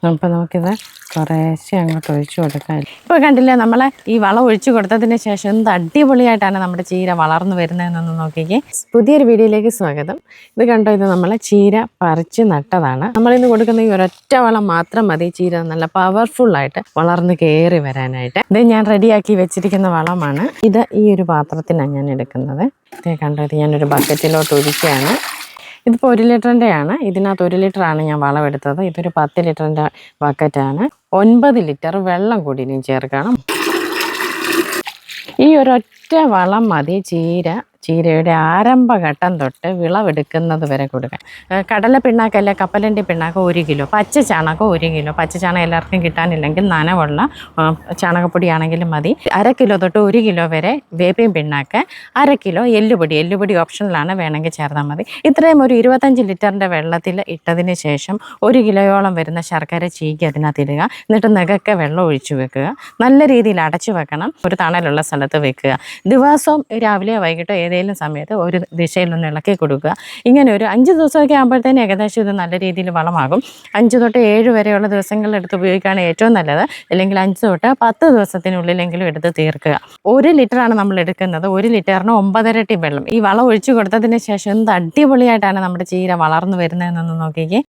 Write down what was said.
അപ്പോൾ നമുക്കിത് കുറേശ്ശെ അങ്ങോട്ട് ഒഴിച്ചു കൊടുക്കാം. ഇപ്പോൾ കണ്ടില്ലേ, നമ്മൾ ഈ വളം ഒഴിച്ചു കൊടുത്തതിന് ശേഷം എന്ത് അടിപൊളിയായിട്ടാണ് നമ്മുടെ ചീര വളർന്നു വരുന്നതെന്നൊന്ന് നോക്കിക്കേ. പുതിയൊരു വീഡിയോയിലേക്ക് സ്വാഗതം. ഇത് കണ്ടോ, ഇത് നമ്മൾ ചീര പറിച്ച് നട്ടതാണ്. നമ്മളിന്ന് കൊടുക്കുന്ന ഈ ഒരൊറ്റ വളം മാത്രം മതി ചീര നല്ല പവർഫുള്ളായിട്ട് വളർന്ന് കയറി വരാനായിട്ട്. ഇത് ഞാൻ റെഡിയാക്കി വെച്ചിരിക്കുന്ന വളമാണ്. ഇത് ഈ ഒരു പാത്രത്തിനാണ് ഞാൻ എടുക്കുന്നത്. ഇത് കണ്ടോ, ഇത് ഞാനൊരു ബക്കറ്റിലോട്ട് ഒഴിക്കുകയാണ്. ഇതിപ്പോൾ 1 ലിറ്ററിൻ്റെയാണ്. ഇതിനകത്ത് 1 ലിറ്ററാണ് ഞാൻ വളം എടുത്തത്. ഇതൊരു 10 ലിറ്ററിൻ്റെ ബക്കറ്റാണ്. 9 ലിറ്റർ വെള്ളം കൂടി ഇനിയും ചേർക്കണം. ഈ ഒരൊറ്റ വളം മതി ചീരയുടെ ആരംഭഘട്ടം തൊട്ട് വിളവെടുക്കുന്നത് വരെ കൊടുക്കാൻ. കടല പിണ്ണാക്കല്ല, കപ്പലണ്ടി പിണ്ണാക്ക് 1 കിലോ, പച്ച ചാണകം 1 കിലോ. പച്ച ചാണകം എല്ലാവർക്കും കിട്ടാനില്ലെങ്കിൽ നനവുള്ള ചാണകപ്പൊടിയാണെങ്കിലും മതി. 1/2 കിലോ തൊട്ട് 1 കിലോ വരെ വേപ്പിൻ പിണ്ണാക്ക്, 1/2 കിലോ എല്ലുപൊടി ഓപ്ഷനിലാണ്, വേണമെങ്കിൽ ചേർത്താൽ മതി. ഇത്രയും ഒരു 25 ലിറ്ററിൻ്റെ വെള്ളത്തിൽ ഇട്ടതിന് ശേഷം 1 കിലോയോളം വരുന്ന ശർക്കര ചീകി അതിനകത്ത് ഇടുക. എന്നിട്ട് നെകക്കെ വെള്ളം ഒഴിച്ചു വെക്കുക. നല്ല രീതിയിൽ അടച്ചു വെക്കണം. ഒരു തണലുള്ള സ്ഥലത്ത് വെക്കുക. ദിവസവും രാവിലെയോ വൈകിട്ടോ ഏതെങ്കിലും സമയത്ത് ഒരു ദിശയിലൊന്ന് ഇളക്കി കൊടുക്കുക. ഇങ്ങനെ ഒരു 5 ദിവസമൊക്കെ ആകുമ്പോഴത്തേന് ഏകദേശം ഇത് നല്ല രീതിയിൽ വളമാകും. 5 തൊട്ട് 7 വരെയുള്ള ദിവസങ്ങളിൽ എടുത്ത് ഉപയോഗിക്കുകയാണ് ഏറ്റവും നല്ലത്. അല്ലെങ്കിൽ 5 തൊട്ട് 10 ദിവസത്തിനുള്ളിലെങ്കിലും എടുത്ത് തീർക്കുക. 1 ലിറ്ററാണ് നമ്മൾ എടുക്കുന്നത്. 1 ലിറ്ററിന് 9 ഇരട്ടി വെള്ളം. ഈ വളം ഒഴിച്ചു കൊടുത്തതിന് ശേഷം എന്ത് അടിപൊളിയായിട്ടാണ് നമ്മുടെ ചീര വളർന്നു വരുന്നതെന്നൊന്ന് നോക്കിക്കേ.